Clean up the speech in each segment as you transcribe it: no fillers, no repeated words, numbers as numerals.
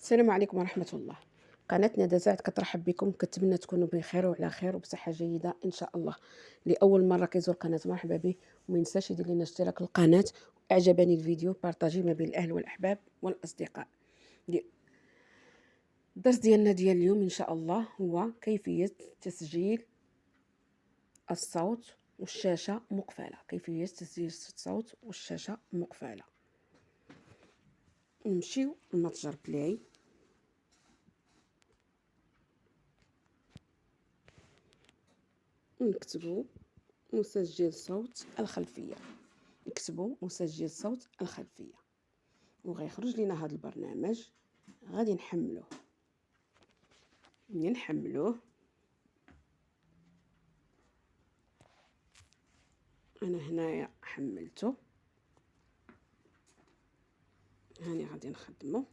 السلام عليكم ورحمة الله. قناة ندى زاد كترحب بكم، كنتمنى تكونوا بخير وعلى خير وبصحة جيدة إن شاء الله. لأول مرة كيزور القناة مرحبا به، وما ينساش يدير لنا اشتراك للقناة. أعجبني الفيديو بارطاجيه ما بين الأهل والأحباب والأصدقاء. الدرس ديالنا ديال اليوم إن شاء الله هو كيفية تسجيل الصوت والشاشة مقفلة. كيفية تسجيل الصوت والشاشة مقفلة. نمشيو لمتجر بلاي، نكتبوا مسجل صوت الخلفية. نكتبوا مسجل صوت الخلفية وغيخرج لنا هذا البرنامج. غادي نحملوه. ملي نحملوه انا هنايا حملته، هاني غادي نخدمه.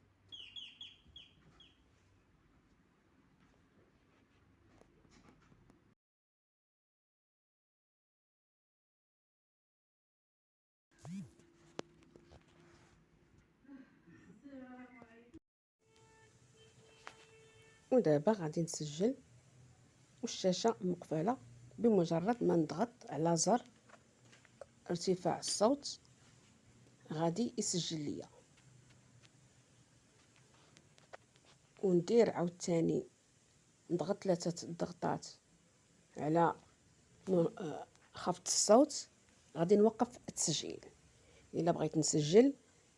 ودابا غادي نسجل والشاشة مقفلة. بمجرد ما نضغط على زر ارتفاع الصوت غادي يسجل ليا، وندير عاوتاني نضغط 3 ضغطات على خفض الصوت. غادي نوقف التسجيل. الا بغيت نسجل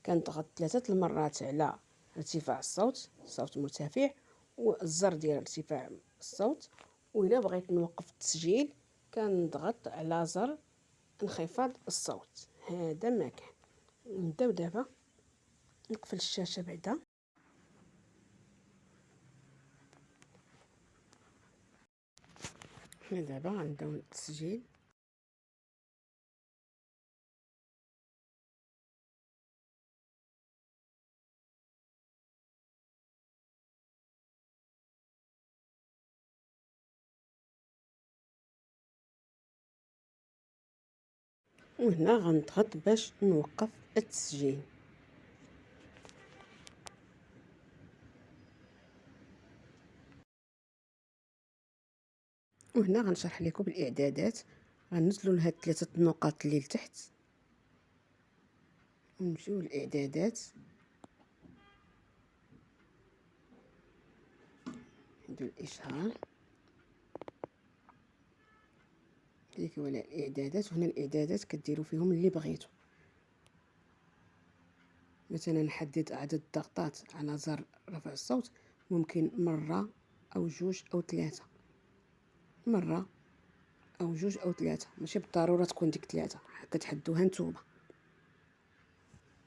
كنضغط 3 المرات على ارتفاع الصوت مرتفع والزر ديال ارتفاع الصوت. وإلا بغيت نوقف التسجيل كنضغط على زر انخفاض الصوت. هذا ما كان. نبداو دابا. نقفل الشاشة بعدا. حنا دابا غنبداو التسجيل. وهنا غنضغط باش نوقف التسجيل. وهنا غنشرح لكم بالاعدادات. غننزلوا لهاد 3 النقاط اللي لتحت ونمشيو للاعدادات. نديرو الاشهار كليكيو على الاعدادات. وهنا الاعدادات كديروا فيهم اللي بغيتو. مثلا نحدد عدد الضغطات على زر رفع الصوت، ممكن مرة أو 2 أو 3. مرة أو 2 أو 3، ماشي بالضرورة تكون ديك 3، كتحدوها نتوما.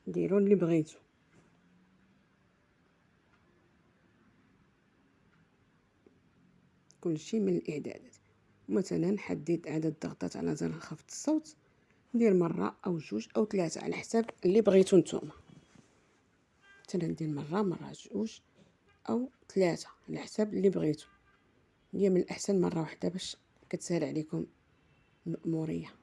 ديروا اللي بغيتو. كلشي من الاعدادات. مثلا نحدد عدد الضغطات على زر خفض الصوت، ندير مرة أو 2 أو 3 على حساب اللي بغيتو نتوما. مثلا ندير مرة 2 أو 3 على حساب اللي بغيتو. هي من الأحسن مرة واحدة باش كتسهل عليكم المأمورية.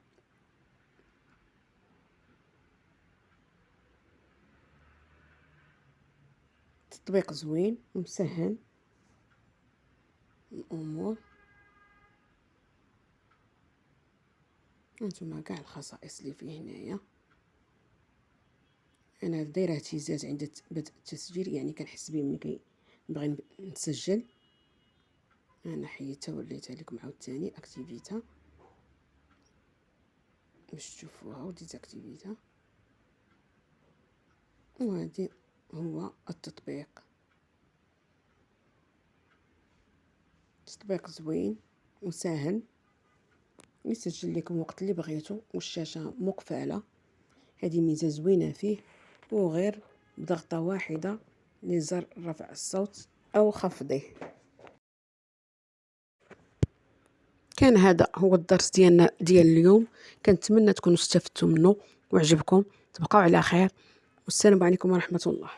تطبيق زوين ومسهل الأمور. هانتوما كاع الخصائص اللي فيه هنايا. انا دايره اهتزاز عند بدء التسجيل، يعني كنحس به ملي كنبغي نسجل. انا حيدتها وليتها لكم عاوتاني اكتيفيتا باش تشوفوها، وديزاكتيفيتا. وهذه هو التطبيق. تطبيق زوين وسهل، يسجل لكم وقت اللي بغيتو والشاشه مقفله. هذه ميزه زوينه فيه، وغير بضغطه واحده لزر رفع الصوت او خفضه. كان هذا هو الدرس ديالنا ديال اليوم. كنتمنى تكونوا استفدتوا منه وعجبكم. تبقاو على خير، والسلام عليكم ورحمه الله.